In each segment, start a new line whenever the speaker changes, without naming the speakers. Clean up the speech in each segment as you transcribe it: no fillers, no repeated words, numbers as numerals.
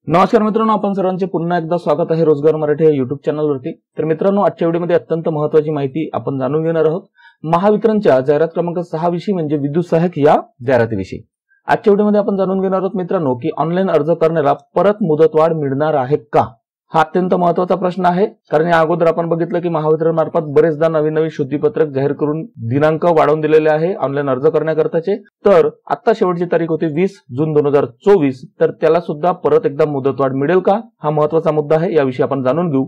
नमस्कार मित्रांनो, आपण सर्वांचे पुन्हा एकदा स्वागत आहे रोजगार मराठी या युट्यूब चॅनलवरती। तर मित्रांनो, आजच्या व्हिडिओमध्ये अत्यंत महत्त्वाची माहिती आपण जाणून घेणार आहोत। महावितरणच्या जाहिरात क्रमांक 6 विषयी म्हणजे विद्युत सहाय्यक या जाहिरातीविषयी आजच्या व्हिडिओमध्ये आपण जाणून घेणार आहोत मित्रांनो की ऑनलाईन अर्ज करण्याला परत मुदतवाढ मिळणार आहे का। हा अत्यंत महत्त्वाचा प्रश्न आहे, कारण या अगोदर आपण बघितलं की महावितरण मार्फत बरेचदा नवीन शुद्धीपत्रक जाहीर करून दिनांक वाढवून दिलेले आहे ऑनलाईन अर्ज करण्याकरताचे। तर आता शेवटची तारीख होती 20 जून 2024, तर त्याला सुद्धा परत एकदा मुदतवाढ मिळेल का, हा महत्त्वाचा मुद्दा आहे। याविषयी आपण जाणून घेऊ।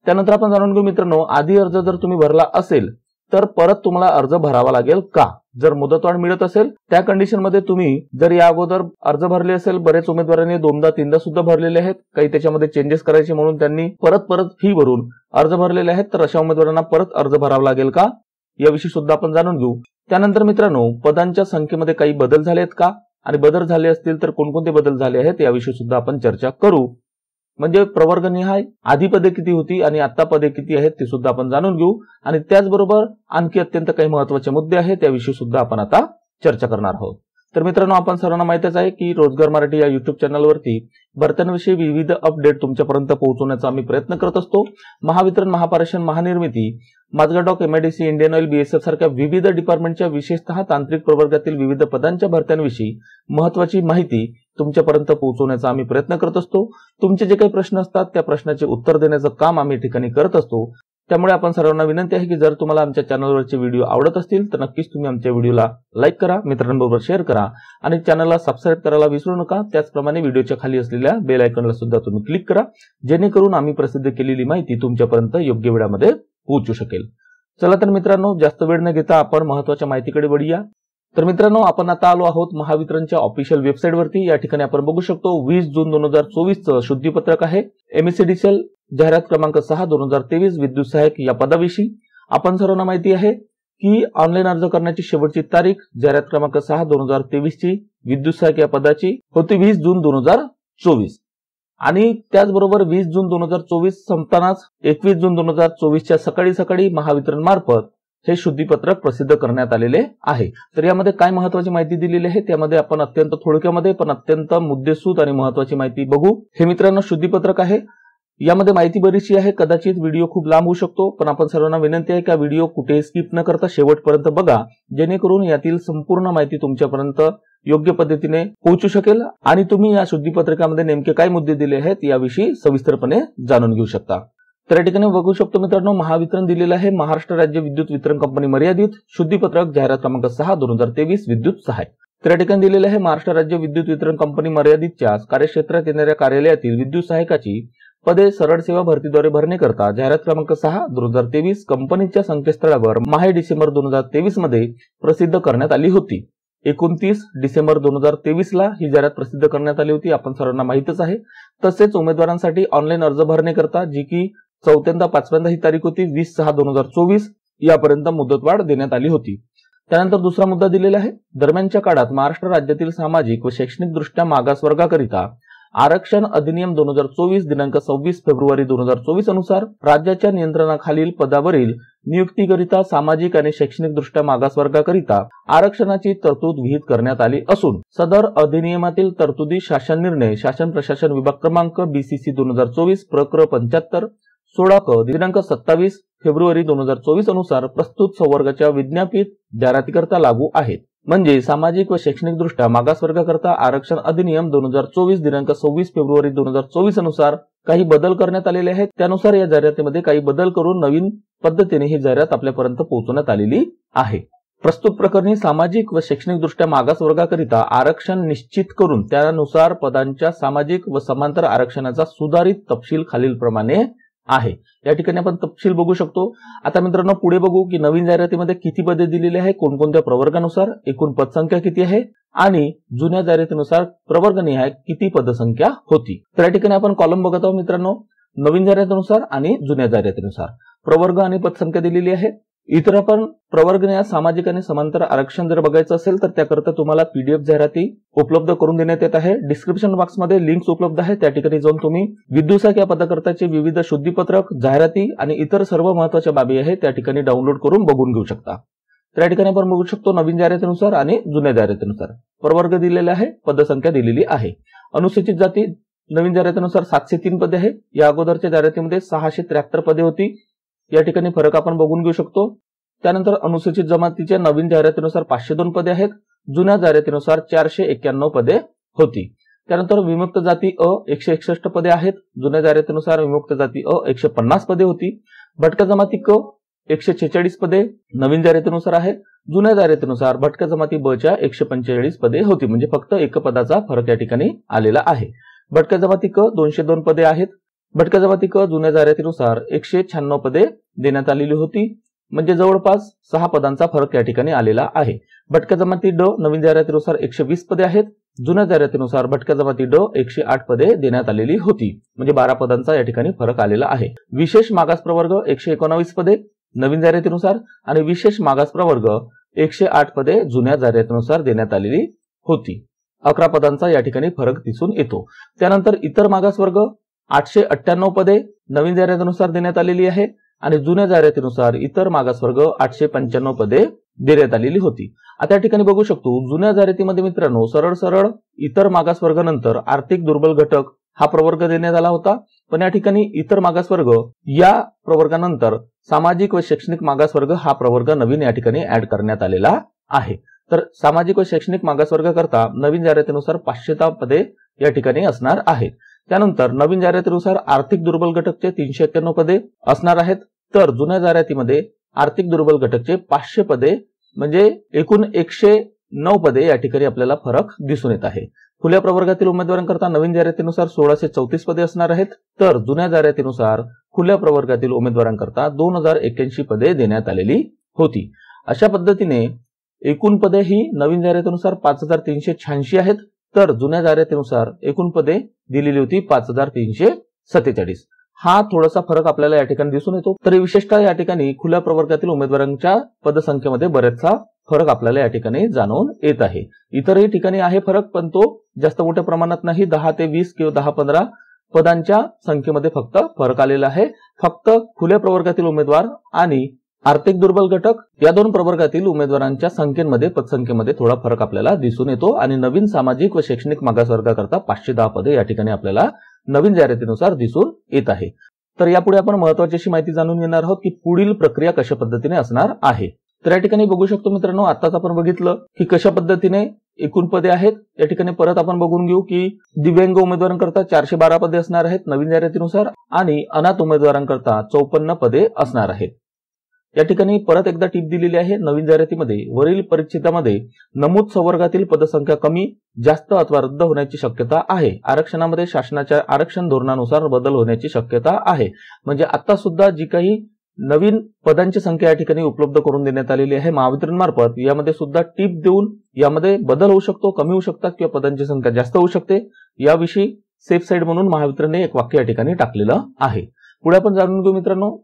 त्यानंतर आपण जाणून घेऊ मित्रांनो, आधी अर्ज जर तुम्ही भरला असेल तर परत तुम्हाला अर्ज भरावा लागेल का। जर मुदतवाढ मिळत असेल त्या कंडिशन मध्ये तुम्ही जर या अगोदर अर्ज भरले असेल, बरेच उमेदवारांनी दोनदा तीनदा सुद्धा भरलेले आहेत, काही त्याच्यामध्ये चेंजेस करायचे म्हणून त्यांनी परत फी भरून अर्ज भरलेले आहेत, तर अशा उमेदवारांना परत अर्ज भरावा लागेल का, याविषयी सुद्धा आपण जाणून घेऊ। त्यानंतर मित्रांनो, पदांच्या संख्येमध्ये काही बदल झाले आहेत का, आणि बदल झाले असतील तर कोणकोणते बदल झाले आहेत याविषयी सुद्धा आपण चर्चा करू। म्हणजे प्रवर्गनिहाय आधी पदे किती होती आणि आता पदे किती आहेत ते सुद्धा आपण जाणून घेऊ। आणि त्याचबरोबर आणखी अत्यंत काही महत्त्वाचे मुद्दे आहेत त्याविषयी सुद्धा आपण आता चर्चा करणार आहोत। तर मित्रांनो, आपण सर्वांना माहितीच आहे की रोजगार मराठी या युट्यूब चॅनलवरती भरत्यांविषयी विविध अपडेट तुमच्यापर्यंत पोहोचवण्याचा आम्ही प्रयत्न करत असतो। Mahavitaran, Mahapareshan, Mahanirmiti, Mazagaon, MIDC, Indian oil, BSF सारख्या विविध डिपार्टमेंटच्या विशेषतः तांत्रिक प्रवर्गातील विविध पदांच्या भरत्यांविषयी महत्त्वाची माहिती तुमच्यापर्यंत पोहोचवण्याचा आम्ही प्रयत्न करत असतो। तुमचे जे काही प्रश्न असतात त्या प्रश्नाचे उत्तर देण्याचं काम आम्ही ठिकाणी करत असतो। त्यामुळे आपण सर्वांना विनंती आहे की जर तुम्हाला आमच्या चॅनलवरचे व्हिडिओ आवडत असतील तर नक्कीच तुम्ही आमच्या व्हिडिओला लाईक करा, मित्रांबरोबर शेअर करा आणि चॅनलला सबस्क्राईब करायला विसरू नका। त्याचप्रमाणे व्हिडिओच्या खाली असलेल्या बेल आयकॉनला सुद्धा तुम्ही क्लिक करा, जेणेकरून आम्ही प्रसिद्ध केलेली माहिती तुमच्यापर्यंत योग्य वेळामध्ये पोहोचू शकेल। चला तर मित्रांनो, जास्त वेळ न घेता आपण महत्त्वाच्या माहितीकडे वळूया। तर मित्रांनो, आपण आता आलो आहोत महावितरणच्या ऑफिशियल वेबसाईट वरती। या ठिकाणी आपण बघू शकतो 20 जून 2024 चं शुद्धीपत्रक आहे। एमएससीडीसीएल जाहिरात क्रमांक 6 2023 विद्युत सहाय्यक या पदाविषयी आपण सर्वांना माहिती आहे की ऑनलाईन अर्ज करण्याची शेवटची तारीख जाहिरात क्रमांक 6 2023 ची विद्युत सहाय्यक या पदाची होती 20 जून 2024 आणि त्याचबरोबर 20 जून 2024 संपतानाच 21 जून 2024 च्या सकाळी महावितरण मार्फत हे शुद्धीपत्रक प्रसिद्ध करण्यात आलेले आहे। तर यामध्ये काय महत्त्वाची माहिती दिलेली आहे त्यामध्ये आपण अत्यंत थोडक्यामध्ये पण अत्यंत मुद्देसूद आणि महत्त्वाची माहिती बघू। हे मित्रांनो शुद्धीपत्रक आहे, यामध्ये माहिती बरीचशी आहे, कदाचित व्हिडिओ खूप लांब होऊ शकतो, पण आपण सर्वांना विनंती आहे की व्हिडिओ कुठेही स्किप न करता शेवटपर्यंत बघा, जेणेकरून यातील संपूर्ण माहिती तुमच्यापर्यंत योग्य पद्धतीने पोहोचू शकेल आणि तुम्ही या शुद्धीपत्रकामध्ये नेमके काय मुद्दे दिले आहेत याविषयी सविस्तरपणे जाणून घेऊ शकता। तर या ठिकाणी बघू शकतो मित्रांनो, महावितरण दिलेलं आहे महाराष्ट्र राज्य विद्युत वितरण कंपनी मर्यादित शुद्धीपत्रक जाहिरात क्रमांक 6 2023 विद्युत सहाय्यक। तर या ठिकाणी दिलेलं आहे महाराष्ट्र राज्य विद्युत वितरण कंपनी मर्यादितच्या कार्यक्षेत्रात येणाऱ्या कार्यालयातील विद्युत सहाय्यकाची पदे सरळ सेवा भरतीद्वारे भरणे करता जाहिरात क्रमांक 6 2023 कंपनीच्या संकेतस्थळावर माहे डिसेंबर 2023 मध्ये प्रसिद्ध करण्यात आली होती। 29 डिसेंबर 2023 ला ही जाहिरात प्रसिद्ध करण्यात आली होती, आपण सर्वांना माहितच आहे। तसेच उमेदवारांसाठी ऑनलाईन अर्ज भरणे करता जी की 4थ्यांदा 5व्यांदा ही तारीख होती 20/6/2024 यापर्यंत मुदतवाढ देण्यात आली होती। त्यानंतर दुसरा मुद्दा दिलेला आहे, दरम्यानच्या काळात महाराष्ट्र राज्यातील सामाजिक व शैक्षणिक दृष्ट्या मागास वर्गाकरिता आरक्षण अधिनियम 2024 दिनांक 26 फेब्रुवारी 2024 अनुसार राज्याच्या नियंत्रणाखालील पदावरील नियुक्तीकरिता सामाजिक आणि शैक्षणिक दृष्ट्या मागास वर्गाकरिता आरक्षणाची तरतूद विहित करण्यात आली असून सदर अधिनियमातील तरतुदी शासन निर्णय शासन प्रशासन विभाग क्रमांक BCC 2024 प्रकरण 75 16 क दिनांक 27 फेब्रुवारी 2024 अनुसार प्रस्तुत संवर्गाच्या विज्ञापित जाहिरातीकरता लागू आहेत। म्हणजे सामाजिक व शैक्षणिक दृष्ट्या मागास वर्गाकरता आरक्षण अधिनियम 2024 दिनांक 26 फेब्रुवारी 2024 अनुसार काही बदल करण्यात आलेले आहेत। त्यानुसार या जाहिरातीमध्ये काही बदल करून नवीन पद्धतीने ही जाहिरात आपल्यापर्यंत पोहोचवण्यात आलेली आहे। प्रस्तुत प्रकरणी सामाजिक व शैक्षणिक दृष्ट्या मागास वर्गाकरिता आरक्षण निश्चित करून त्यानुसार पदांच्या सामाजिक व समांतर आरक्षणाचा सुधारित तपशील खालीलप्रमाणे आहे। या ठिकाणी आपण तपशील बघू शकतो। आता मित्रांनो पुढे बघू की नवीन जाहिरातीमध्ये किती पदे दिलेली आहे, कोणकोणत्या प्रवर्गानुसार, एकूण पदसंख्या किती आहे आणि जुन्या जाहिरातीनुसार प्रवर्गनिहाय किती पदसंख्या होती। तर या ठिकाणी आपण कॉलम बघत आहोत मित्रांनो, नवीन जाहिरातीनुसार आणि जुन्या जाहिरातीनुसार प्रवर्ग आणि पदसंख्या दिलेली आहे। इतर आपण प्रवर्गनिहाय सामाजिक आणि समांतर आरक्षण जर बघायचं असेल तर त्याकरता तुम्हाला PDF जाहिराती उपलब्ध करून देण्यात येत आहे। डिस्क्रिप्शन बॉक्समध्ये लिंक्स उपलब्ध आहे, त्या ठिकाणी जाऊन तुम्ही विद्युत सहाय्यक या पदाकरताचे विविध शुद्धीपत्रक, जाहिराती आणि इतर सर्व महत्त्वाच्या बाबी आहेत त्या ठिकाणी डाउनलोड करून बघून घेऊ शकता। तर या ठिकाणी आपण बघू शकतो नवीन जाहिरातीनुसार आणि जुन्या जाहिरातीनुसार प्रवर्ग दिलेला आहे, पदसंख्या दिलेली आहे। अनुसूचित जाती नवीन जाहिरातीनुसार 703 पदे आहे. या अगोदरच्या जाहिरातीमध्ये 673 पदे होती. या ठिकाणी फरक आपण बघून घेऊ शकतो. त्यानंतर अनुसूचित जमातीच्या नवीन जाहिरातीनुसार 502 पदे आहेत. जुन्या जाहिरातीनुसार 491 पदे होती. त्यानंतर विमुक्त जाती अ 161 पदे आहेत. जुन्या जाहिरातीनुसार विमुक्त जाती अ 150 पदे होती. भटक्या जमाती क 146 पदे नवीन जाहिरातीनुसार आहे. जुन्या जाहिरातीनुसार भटक्या जमाती ब च्या 145 पदे होती. म्हणजे फक्त 1 पदाचा फरक या ठिकाणी आलेला आहे. भटक्या जमाती क 202 पदे आहेत. भटक्या जमाती क जुन्या जाहिरातीनुसार 196 पदे देण्यात आलेली होती. म्हणजे जवळपास 6 पदांचा फरक या ठिकाणी आलेला आहे. भटक्या जमाती ड नवीन जाहिरातीनुसार 120 पदे आहेत. जुन्या जाहिरातीनुसार भटक्या जमाती ड 108 पदे देण्यात आलेली होती. म्हणजे 12 पदांचा या ठिकाणी फरक आलेला आहे. विशेष मागास प्रवर्ग 119 पदे नवीन जाहिरातीनुसार आणि विशेष मागास प्रवर्ग 108 पदे जुन्या जाहिरातीनुसार देण्यात आलेली होती. 11 पदांचा या ठिकाणी फरक दिसून येतो. त्यानंतर इतर मागास वर्ग 898 पदे नवीन जाहिरातीनुसार देण्यात आलेली आहे आणि जुन्या जाहिरातीनुसार इतर मागासवर्ग 895 पदे देण्यात आलेली होती. आता या ठिकाणी बघू शकतो जुन्या जाहिरातीमध्ये मित्रांनो सरळ इतर मागासवर्ग नंतर आर्थिक दुर्बल घटक हा प्रवर्ग देण्यात आला होता. पण या ठिकाणी इतर मागासवर्ग या प्रवर्गानंतर सामाजिक व शैक्षणिक मागासवर्ग हा प्रवर्ग नवीन या ठिकाणी ऍड करण्यात आलेला आहे. तर सामाजिक व शैक्षणिक मागासवर्ग करता नवीन जाहिरातीनुसार 500 पदे या ठिकाणी असणार आहेत. त्यानंतर नवीन जाहिरातीनुसार आर्थिक दुर्बल घटकचे 391 पदे असणार आहेत. तर जुन्या जाहिरातीमध्ये आर्थिक दुर्बल घटकचे 500 पदे म्हणजे एकूण 109 पदे या ठिकाणी आपल्याला फरक दिसून येत आहे. खुल्या प्रवर्गातील उमेदवारांकरता नवीन जाहिरातीनुसार 1634 पदे असणार आहेत. तर जुन्या जाहिरातीनुसार खुल्या प्रवर्गातील उमेदवारांकरता 2081 पदे देण्यात आलेली होती. अशा पद्धतीने एकूण पदे ही नवीन जाहिरातीनुसार 5386 आहेत. तर जुन्या जाहिरातीनुसार एकूण पदे दिलेली होती 5347. हा थोडासा फरक आपल्याला या ठिकाणी दिसून येतो. तरी विशेषतः या ठिकाणी खुल्या प्रवर्गातील उमेदवारांच्या पदसंख्येमध्ये बरेचसा फरक आपल्याला या ठिकाणी जाणवून येत आहे. इतरही ठिकाणी आहे फरक, पण तो जास्त मोठ्या प्रमाणात नाही. 10 ते 20 किंवा 10-15 पदांच्या संख्येमध्ये फक्त फरक आलेला आहे. फक्त खुल्या प्रवर्गातील उमेदवार आणि आर्थिक दुर्बल घटक या दोन प्रवर्गातील उमेदवारांच्या संख्येमध्ये पदसंख्येमध्ये थोडा फरक आपल्याला दिसून येतो आणि नवीन सामाजिक व शैक्षणिक मागासवर्गाकरता 510 पदे या ठिकाणी आपल्याला नवीन जाहिरातीनुसार दिसून येत आहे. तर यापुढे आपण महत्त्वाची अशी माहिती जाणून घेणार आहोत की पुढील प्रक्रिया कशा पद्धतीने असणार आहे. तर या ठिकाणी बघू शकतो मित्रांनो, आताच आपण बघितलं की कशा पद्धतीने एकूण पदे आहेत. या ठिकाणी परत आपण बघून घेऊ की दिव्यांग उमेदवारांकरता 412 पदे असणार आहेत नवीन जाहिरातीनुसार आणि अनाथ उमेदवारांकरता 54 पदे असणार आहेत. या ठिकाणी परत एकदा टीप दिलेली आहे. नवीन जाहिरातीमध्ये वरील परिच्छेदामध्ये नमूद संवर्गातील पदसंख्या कमी, जास्त अथवा रद्द होण्याची शक्यता आहे. आरक्षणामध्ये शासनाच्या आरक्षण धोरणानुसार बदल होण्याची शक्यता आहे. म्हणजे आता सुद्धा जी काही नवीन पदांची संख्या या ठिकाणी उपलब्ध करून देण्यात आलेली आहे महावितरण मार्फत, यामध्ये सुद्धा टीप देऊन यामध्ये बदल होऊ शकतो, कमी होऊ शकतात किंवा पदांची संख्या जास्त होऊ शकते. याविषयी सेफ साईड म्हणून महावितरणने एक वाक्य या ठिकाणी टाकलेलं आहे. पुढे आपण जाणून घेऊ मित्रांनो.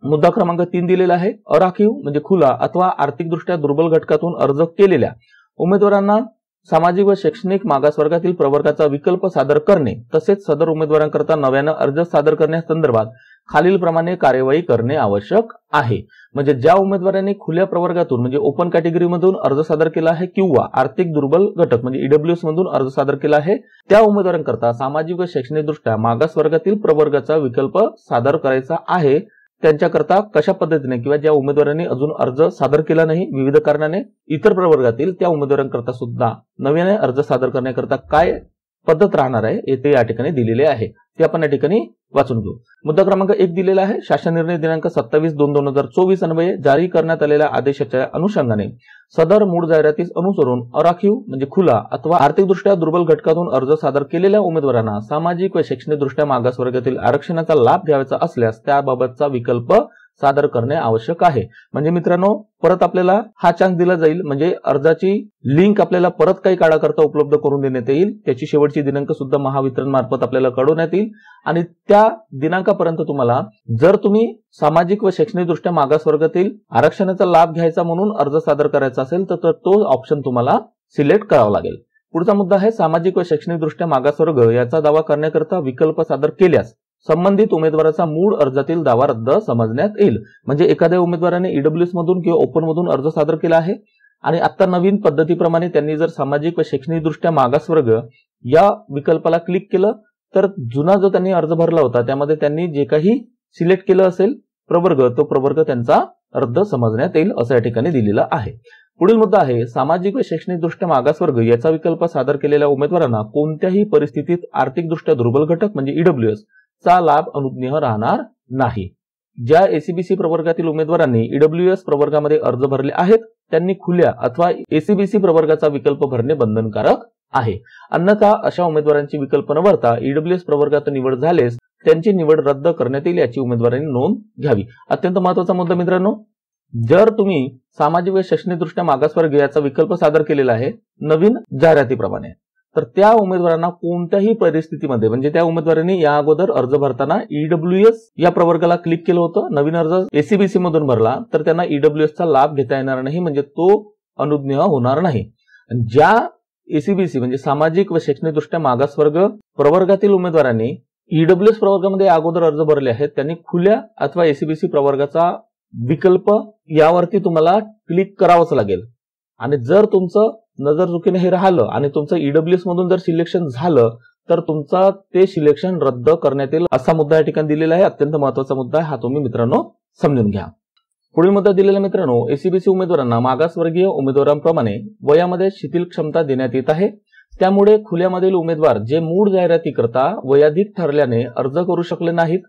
मुद्दा क्रमांक 3 दिलेला आहे. अराखीव म्हणजे खुला अथवा आर्थिकदृष्ट्या दुर्बल घटकातून अर्ज केलेल्या उमेदवारांना सामाजिक व शैक्षणिक मागासवर्गातील प्रवर्गाचा विकल्प सादर करणे तसेच सदर उमेदवारांकरता नव्यानं अर्ज सादर करण्यासंदर्भात खालीलप्रमाणे कार्यवाही करणे आवश्यक आहे. म्हणजे ज्या उमेदवारांनी खुल्या प्रवर्गातून म्हणजे ओपन कॅटेगरीमधून अर्ज सादर केला आहे किंवा आर्थिक दुर्बल घटक म्हणजे ईडब्ल्यूएस मधून अर्ज सादर केला आहे, त्या उमेदवारांकरता सामाजिक व शैक्षणिकदृष्ट्या मागासवर्गातील प्रवर्गाचा विकल्प सादर करायचा आहे. त्यांच्याकरता कशा पद्धतीने किंवा ज्या उमेदवारांनी अजून अर्ज सादर केला नाही विविध कारणाने इतर प्रवर्गातील त्या उमेदवारांकरता सुद्धा नव्याने अर्ज सादर करण्याकरता काय पद्धत राहणार आहे ते या ठिकाणी दिलेले आहे. ते आपण या ठिकाणी वाचून घेऊ. मुद्दा क्रमांक 1 दिलेला आहे. शासन निर्णय दिनांक 27/2/2024 अन्वये जारी करण्यात आलेल्या आदेशाच्या अनुषंगाने सदर मूळ जाहिरातीस अनुसरून अराखीव म्हणजे खुला अथवा आर्थिकदृष्ट्या दुर्बल घटकातून अर्ज सादर केलेल्या उमेदवारांना सामाजिक व शैक्षणिकदृष्ट्या मागासवर्गातील आरक्षणाचा लाभ घ्यायचा असल्यास त्याबाबतचा विकल्प सादर करणे आवश्यक आहे. म्हणजे मित्रांनो, परत आपल्याला हा चान्स दिला जाईल. म्हणजे अर्जाची लिंक आपल्याला परत काही काळाकरता उपलब्ध करून देण्यात येईल. त्याची शेवटची दिनांक सुद्धा महावितरण मार्फत आपल्याला कळवण्यात येईल आणि त्या दिनांकापर्यंत तुम्हाला जर तुम्ही सामाजिक व शैक्षणिकदृष्ट्या मागासवर्गातील आरक्षणाचा लाभ घ्यायचा म्हणून अर्ज सादर करायचा असेल तर तो ऑप्शन तुम्हाला सिलेक्ट करावा लागेल. पुढचा मुद्दा आहे सामाजिक व शैक्षणिकदृष्ट्या मागासवर्ग याचा दावा करण्याकरता विकल्प सादर केल्यास संबंधित उमेदवाराचा मूळ अर्जातील दावा रद्द समजण्यात येईल. म्हणजे एखाद्या उमेदवाराने ईडब्ल्यूएस मधून किंवा ओपन मधून अर्ज सादर केला आहे आणि आता नवीन पद्धतीप्रमाणे त्यांनी जर सामाजिक व शैक्षणिकदृष्ट्या मागासवर्ग या विकल्पाला क्लिक केलं तर जुना जो त्यांनी अर्ज भरला होता त्यामध्ये त्यांनी जे काही सिलेक्ट केलं असेल प्रवर्ग, तो प्रवर्ग त्यांचा रद्द समजण्यात येईल असं या ठिकाणी दिलेलं आहे. पुढील मुद्दा आहे सामाजिक व शैक्षणिकदृष्ट्या मागासवर्ग याचा विकल्प सादर केलेल्या उमेदवारांना कोणत्याही परिस्थितीत आर्थिकदृष्ट्या दुर्बल घटक म्हणजे ईडब्ल्यूएस चा लाभ अनुज्ञेय राहणार नाही. ज्या एसीबीसी प्रवर्गातील उमेदवारांनी ईडब्ल्यूएस प्रवर्गामध्ये अर्ज भरले आहेत त्यांनी खुल्या अथवा एसीबीसी प्रवर्गाचा विकल्प भरणे बंधनकारक आहे. अन्यथा अशा उमेदवारांची विकल्प न भरता ईडब्ल्यूएस प्रवर्गात निवड झाल्यास त्यांची निवड रद्द करण्यात येईल याची उमेदवारांनी नोंद घ्यावी. अत्यंत महत्वाचा मुद्दा मित्रांनो, जर तुम्ही सामाजिक व शैक्षणिकदृष्ट्या मागासवर्ग याचा विकल्प सादर केलेला आहे नवीन जाहिरातीप्रमाणे, तर त्या उमेदवारांना कोणत्याही परिस्थितीमध्ये म्हणजे त्या उमेदवारांनी या अगोदर अर्ज भरताना ईडब्ल्यूएस या प्रवर्गाला क्लिक केलं होतं, नवीन अर्ज एसीबीसी मधून भरला तर त्यांना ईडब्ल्यूएस चा लाभ घेता येणार नाही, म्हणजे तो अनुज्ञेय होणार नाही. ज्या एसीबीसी म्हणजे सामाजिक व शैक्षणिकदृष्ट्या मागासवर्ग प्रवर्गातील उमेदवारांनी ईडब्ल्यूएस प्रवर्गामध्ये अगोदर अर्ज भरले आहेत त्यांनी खुल्या अथवा एसीबीसी प्रवर्गाचा विकल्प यावरती तुम्हाला क्लिक करावंच लागेल. आणि जर तुमचं नजर चुकीने हे राहिलं आणि तुमचं ईडब्ल्यूएस मधून जर सिलेक्शन झालं तर तुमचं ते सिलेक्शन रद्द करण्यात येईल असा मुद्दा या ठिकाणी दिलेला आहे. अत्यंत महत्वाचा मुद्दा आहे, हा तुम्ही मित्रांनो समजून घ्या. पुढील मुद्दा दिलेला मित्रांनो, एसीबीसी उमेदवारांना मागासवर्गीय उमेदवारांप्रमाणे वयामध्ये शिथिल क्षमता देण्यात येत आहे. त्यामुळे खुल्यामधील उमेदवार जे मूळ जाहिरातीकरता वयाधिक ठरल्याने अर्ज करू शकले नाहीत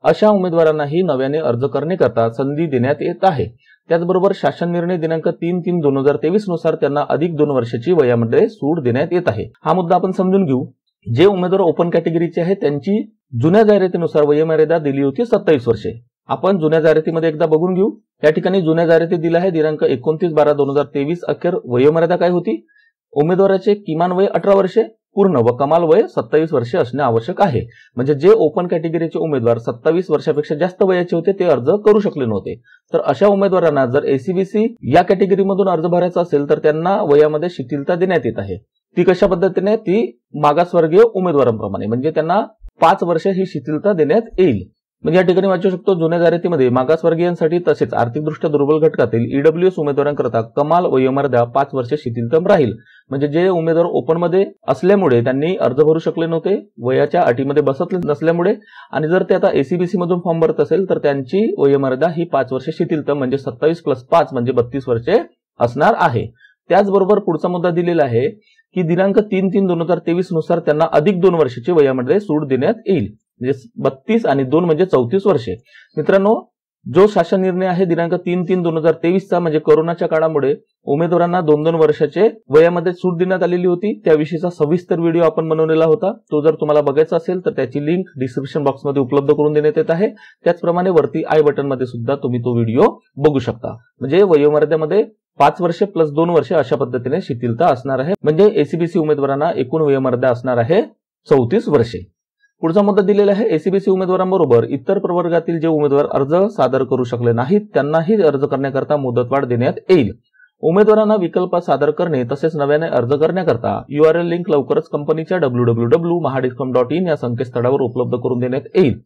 अशा उमेदवारांनाही नव्याने अर्ज करण्याकरता संधी देण्यात येत आहे. त्याचबरोबर शासन निर्णय दिनांक 3/3/2023 नुसार त्यांना अधिक 2 वर्षाची वयामध्ये सूट देण्यात येत आहे. हा मुद्दा आपण समजून घेऊ. जे उमेदवार ओपन कॅटेगरीचे आहेत त्यांची जुन्या जाहिरातीनुसार वयोमर्यादा दिली होती 27 वर्षे. आपण जुन्या जाहिरातीमध्ये एकदा बघून घेऊ. या ठिकाणी जुन्या जाहिराती दिल्या आहे दिनांक 29/12/2023 अखेर वयोमर्यादा काय होती? उमेदवाराचे किमान वय 18 वर्षे पूर्ण व कमाल वय 27 वर्षे असणे आवश्यक आहे. म्हणजे जे ओपन कॅटेगरीचे उमेदवार 27 वर्षापेक्षा जास्त वयाचे होते ते अर्ज करू शकले नव्हते. तर अशा उमेदवारांना जर एसीबीसी या कॅटेगरीमधून अर्ज भरायचा असेल तर त्यांना वयामध्ये शिथिलता देण्यात येत आहे. ती कशा पद्धतीने? ती मागासवर्गीय उमेदवारांप्रमाणे, म्हणजे त्यांना 5 वर्ष ही शिथिलता देण्यात येईल. म्हणजे या ठिकाणी वाचू शकतो जुन्या जाहिरातीमध्ये मागासवर्गीयांसाठी तसेच आर्थिकदृष्ट्या दुर्बल घटकातील ईडब्ल्यूएस उमेदवारांकरता कमाल वयोमर्यादा 5 वर्ष शिथिलता राहील. म्हणजे जे उमेदवार ओपन मध्ये असल्यामुळे त्यांनी अर्ज भरू शकले नव्हते, वयाच्या अटीमध्ये बसत नसल्यामुळे, आणि जर ते आता एसीबीसी मधून फॉर्म भरत असेल तर त्यांची वयोमर्यादा ही 5 वर्ष शिथिलता म्हणजे 27 + 5 म्हणजे 32 वर्षे असणार आहे. त्याचबरोबर पुढचा मुद्दा दिलेला आहे की दिनांक 3/3/2023 नुसार त्यांना अधिक 2 वर्षाची वयामध्ये सूट देण्यात येईल. म्हणजे 32 आणि 2 म्हणजे 34 वर्षे. मित्रांनो, जो शासन निर्णय आहे दिनांक 3/3/2023 चा म्हणजे कोरोनाच्या काळामुळे उमेदवारांना 2-2 वर्षाचे वयामध्ये सूट देण्यात आलेली होती, त्याविषयीचा सविस्तर व्हिडिओ आपण बनवलेला होता. तो जर तुम्हाला बघायचा असेल तर त्याची लिंक डिस्क्रिप्शन बॉक्समध्ये उपलब्ध करून देण्यात येत आहे. त्याचप्रमाणे वरती आय बटन मध्ये सुद्धा तुम्ही तो व्हिडिओ बघू शकता. म्हणजे वयोमर्यादेमध्ये 5 वर्षे + 2 वर्षे अशा पद्धतीने शिथिलता असणार आहे. म्हणजे एसीबीसी उमेदवारांना एकूण वयोमर्यादा असणार आहे 34 वर्षे. पुढचा मुद्दा दिलेला आहे एसीबीसी उमेदवारांबरोबर इतर प्रवर्गातील जे उमेदवार अर्ज सादर करू शकले नाहीत त्यांनाही अर्ज करण्याकरता मुदतवाढ देण्यात येईल. उमेदवारांना विकल्प सादर करणे तसेच नव्याने अर्ज करण्याकरता URL लिंक लवकरच कंपनीच्या www.mahadiscom.in या संकेतस्थळावर उपलब्ध करून देण्यात येईल.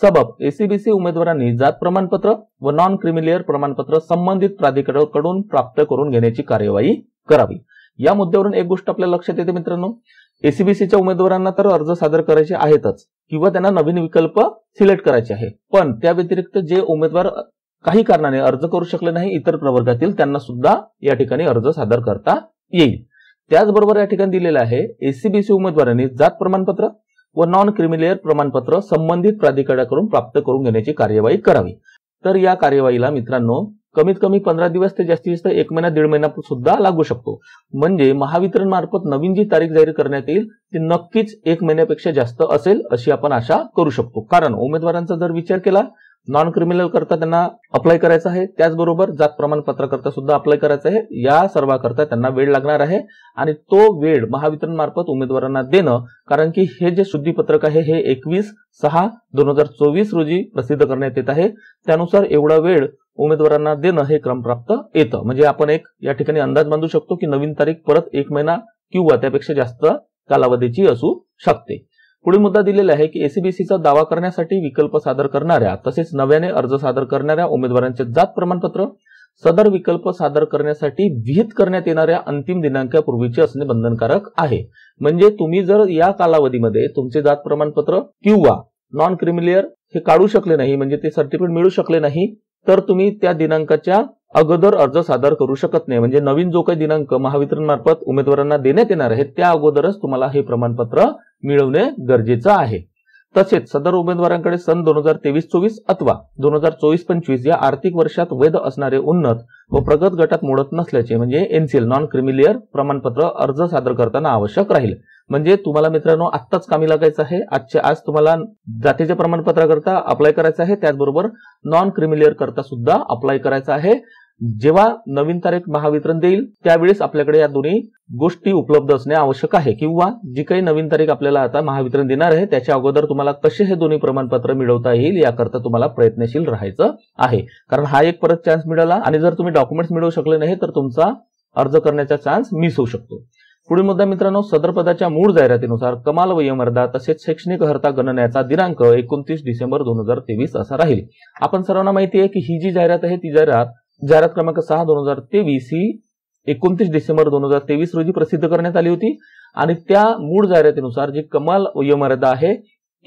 सबब एसीबीसी उमेदवारांनी जात प्रमाणपत्र व नॉन क्रिमिलेअर प्रमाणपत्र संबंधित प्राधिकरणाकडून प्राप्त करून घेण्याची कार्यवाही करावी. या मुद्द्यावरून एक गोष्ट आपल्या लक्षात येते मित्रांनो, एसीबीसीच्या उमेदवारांना तर अर्ज सादर करायचे आहेतच किंवा त्यांना नवीन विकल्प सिलेक्ट करायचे आहे, पण त्या व्यतिरिक्त जे उमेदवार काही कारणाने अर्ज करू शकले नाही इतर प्रवर्गातील त्यांना सुद्धा या ठिकाणी अर्ज सादर करता येईल. त्याचबरोबर या ठिकाणी दिलेलं आहे एसीबीसी उमेदवारांनी जात प्रमाणपत्र व नॉन क्रिमिलेअर प्रमाणपत्र संबंधित प्राधिकरणाकडून प्राप्त करून घेण्याची कार्यवाही करावी. तर या कार्यवाहीला मित्रांनो कमीत कमी 15 दिवस ते जास्तीत जास्त 1 महिना 1.5 महिना सुद्धा लागू शकतो. म्हणजे महावितरण मार्फत नवीन जी तारीख जाहीर करण्यात येईल ती नक्कीच 1 महिन्यापेक्षा जास्त असेल अशी आपण आशा करू शकतो. कारण उमेदवारांचा जर विचार केला नॉन क्रिमिनल करता त्यांना अप्लाय करायचं आहे, त्याचबरोबर जात प्रमाणपत्र करता सुद्धा अप्लाय करायचं आहे. या सर्वांकरता त्यांना वेळ लागणार आहे आणि तो वेळ महावितरण मार्फत उमेदवारांना देणं, कारण की हे जे शुद्धीपत्रक आहे हे 21/6/2024 रोजी प्रसिद्ध करण्यात येत आहे. त्यानुसार एवढा वेळ उमेदवारांना देणं हे क्रमप्राप्त येतं. म्हणजे आपण एक या ठिकाणी अंदाज बांधू शकतो की नवीन तारीख परत 1 महिना किंवा त्यापेक्षा जास्त कालावधीची असू शकते. पुढील मुद्दा दिलेला आहे की एसीबीसीचा दावा करण्यासाठी विकल्प सादर करणाऱ्या तसेच नव्याने अर्ज सादर करणाऱ्या उमेदवारांचे जात प्रमाणपत्र सदर विकल्प सादर करण्यासाठी विहित करण्यात येणाऱ्या अंतिम दिनांकापूर्वीचे असणे बंधनकारक आहे. म्हणजे तुम्ही जर या कालावधीमध्ये तुमचे जात प्रमाणपत्र किंवा नॉन क्रिमिलियर हे काढू शकले नाही, म्हणजे ते सर्टिफिकेट मिळू शकले नाही, तर तुम्ही त्या दिनांकाच्या अगोदर अर्ज सादर करू शकत नाही. म्हणजे नवीन जो काही दिनांक महावितरण मार्फत उमेदवारांना देण्यात येणार आहे त्या अगोदरच तुम्हाला हे प्रमाणपत्र मिळवणे गरजेचं आहे. तसेच सदर उमेदवारांकडे सन 2023-24 अथवा 2024-25 या आर्थिक वर्षात वैध असणारे उन्नत व प्रगत गटात मोडत नसल्याचे म्हणजे एनसीएल नॉन क्रिमिलियर प्रमाणपत्र अर्ज सादर करताना आवश्यक राहील. म्हणजे तुम्हाला मित्रांनो आत्ताच कामी लागायचं आहे. आज तुम्हाला जातीच्या प्रमाणपत्राकरता अप्लाय करायचं आहे, त्याचबरोबर नॉन क्रिमिलियर करता सुद्धा अप्लाय करायचं आहे. जेव्हा नवीन तारीख महावितरण देईल त्यावेळेस आपल्याकडे या दोन्ही गोष्टी उपलब्ध असणे आवश्यक आहे, किंवा जी काही नवीन तारीख आपल्याला आता महावितरण देणार आहे त्याच्या अगोदर तुम्हाला कसे हे दोन्ही प्रमाणपत्र मिळवता येईल याकरता तुम्हाला प्रयत्नशील राहायचं आहे. कारण हा एक परत चान्स मिळाला आणि जर तुम्ही डॉक्युमेंट्स मिळवू शकले नाही तर तुमचा अर्ज करण्याचा चान्स मिस होऊ शकतो. पुढील मुद्दा मित्रांनो, सदर पदाच्या मूळ जाहिरातीनुसार कमाल वयोमर्यादा तसेच शैक्षणिक अर्हता गणनेचा दिनांक 29 डिसेंबर 2023 असा राहील. आपण सर्वांना माहिती आहे की ही जी जाहिरात आहे ती जाहिरात क्रमांक 6/2023 ही 29 डिसेंबर 2023 रोजी प्रसिद्ध करण्यात आली होती आणि त्या मूळ जाहिरातीनुसार जी कमाल वयोमर्यादा आहे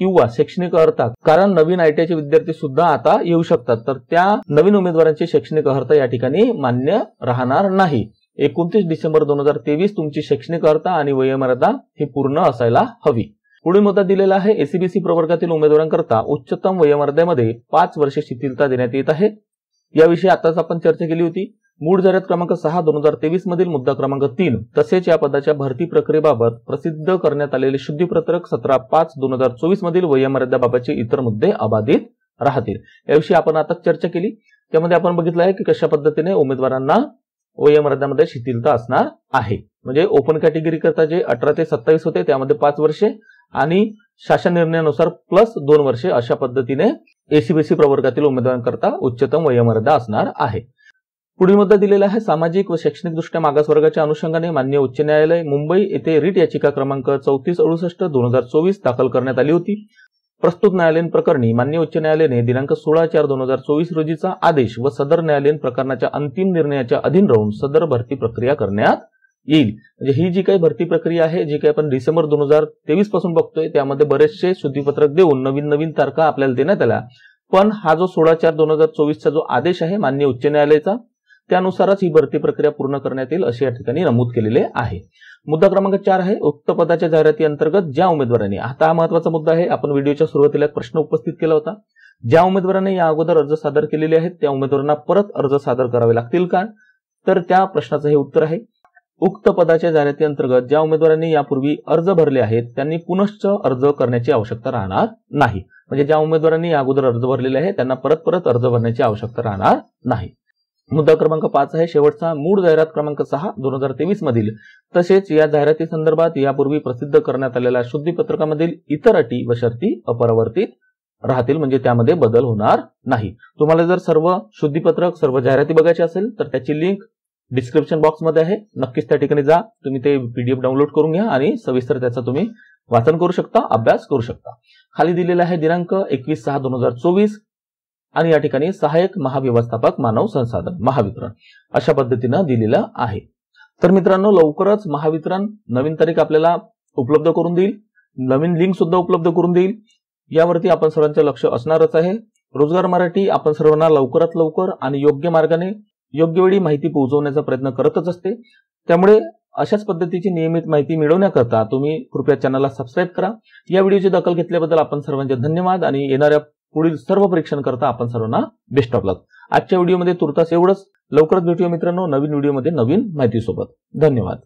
किंवा शैक्षणिक अर्हता, कारण नवीन आयटीआयचे विद्यार्थी सुद्धा आता येऊ शकतात, तर त्या नवीन उमेदवारांची शैक्षणिक अर्हता या ठिकाणी मान्य राहणार नाही. 29 डिसेंबर 2023 तुमची शैक्षणिक अर्हता आणि वयोमर्यादा ही पूर्ण असायला हवी. पुढील मुद्दा दिलेला आहे, एसीबीसी प्रवर्गातील उमेदवारांकरता उच्चतम वयोमर्यादेमध्ये 5 वर्षे शिथिलता देण्यात येत आहे. याविषयी आताच आपण चर्चा केली होती. मूळ जाहिरात क्रमांक 6/2023 मधील मुद्दा क्रमांक 3 तसेच या पदाच्या भरती प्रक्रियेबाबत प्रसिद्ध करण्यात आलेले शुद्धीपत्रक 17/5/2024 मधील वयोमर्यादेबाबतचे इतर मुद्दे अबाधित राहतील. याविषयी आपण आता चर्चा केली. त्यामध्ये आपण बघितलं आहे की कशा पद्धतीने उमेदवारांना वयोमर्यादेमध्ये शिथिलता असणार आहे. म्हणजे ओपन कॅटेगरी करता जे 18 ते 27 होते त्यामध्ये 5 वर्षे आणि शासन निर्णयानुसार प्लस 2 वर्षे अशा पद्धतीने एसीबीसी प्रवर्गातील उमेदवारांकरता उच्चतम वयोमर्यादा असणार आहे. पुढील मुद्दा दिलेला आहे, सामाजिक व शैक्षणिकदृष्ट्या मागास वर्गाच्या अनुषंगाने माननीय उच्च न्यायालय मुंबई येथे रिट याचिका क्रमांक 3468/2024 दाखल करण्यात आली होती. प्रस्तुत न्यायालयीन प्रकरणी माननीय उच्च न्यायालयाने दिनांक 16/4/2024 रोजीचा आदेश व सदर न्यायालयीन प्रकरणाच्या अंतिम निर्णयाच्या अधीन राहून सदर भरती प्रक्रिया करण्यात येईल. म्हणजे ही जी काही भरती प्रक्रिया आहे, जी काही आपण डिसेंबर 2023 पासून बघतोय, त्यामध्ये बरेचसे शुद्धीपत्रक देऊन नवीन तारखा आपल्याला देण्यात आल्या, पण हा जो 16/4/2024 जो आदेश आहे माननीय उच्च न्यायालयाचा त्यानुसारच ही भरती प्रक्रिया पूर्ण करण्यात येईल असे या ठिकाणी नमूद केलेले आहे. मुद्दा क्रमांक 4 आहे, उक्त पदाच्या जाहिराती अंतर्गत ज्या उमेदवारांनी, आता हा महत्वाचा मुद्दा आहे, आपण व्हिडिओच्या सुरुवातीला एक प्रश्न उपस्थित केला होता, ज्या उमेदवारांनी या अगोदर अर्ज सादर केलेले आहेत त्या उमेदवारांना परत अर्ज सादर करावे लागतील का? तर त्या प्रश्नाचं हे उत्तर आहे, उक्त पदाच्या जाहिराती अंतर्गत ज्या उमेदवारांनी यापूर्वी अर्ज भरले आहेत त्यांनी पुनश्च अर्ज करण्याची आवश्यकता राहणार नाही. म्हणजे ज्या उमेदवारांनी या अगोदर अर्ज भरलेले आहे त्यांना परत अर्ज भरण्याची आवश्यकता राहणार नाही. मुद्दा क्रमांक 5 आहे, शेवटचा मूळ जाहिरात क्रमांक 6/2023 मधील तसेच या जाहिराती संदर्भात यापूर्वी प्रसिद्ध करण्यात आलेल्या शुद्धीपत्रकामधील इतर अटी व शर्ती अपरिवर्तित राहतील. म्हणजे त्यामध्ये बदल होणार नाही. तुम्हाला जर सर्व शुद्धीपत्रक सर्व जाहिराती बघायची असेल तर त्याची लिंक डिस्क्रिप्शन बॉक्समध्ये आहे. नक्कीच त्या ठिकाणी जा, तुम्ही ते पीडीएफ डाउनलोड करून घ्या आणि सविस्तर त्याचा तुम्ही वाचन करू शकता, अभ्यास करू शकता. खाली दिलेला आहे दिनांक 21/6/2024 आणि या ठिकाणी सहाय्यक महाव्यवस्थापक मानव संसाधन महावितरण अशा पद्धतीनं दिलेलं आहे. तर मित्रांनो, लवकरच महावितरण नवीन तारीख आपल्याला उपलब्ध करून देईल, नवीन लिंक सुद्धा उपलब्ध करून देईल. यावरती आपण सर्वांचे लक्ष असणारच आहे. रोजगार मराठी आपण सर्वांना लवकरात लवकर आणि योग्य मार्गाने योग्य वेळी माहिती पोहोचवण्याचा प्रयत्न करतच असते. त्यामुळे अशाच पद्धतीची नियमित माहिती मिळवण्याकरता तुम्ही कृपया चॅनलला सबस्क्राईब करा. या व्हिडिओची दखल घेतल्याबद्दल आपण सर्वांचे धन्यवाद आणि येणाऱ्या पुढील सर्व परीक्षण करता आपण सर्वांना बेस्ट ऑफ लक. आजच्या व्हिडिओमध्ये तुर्तास एवढंच. लवकरच भेटूया मित्रांनो नवीन व्हिडिओमध्ये नवीन माहितीसोबत. धन्यवाद.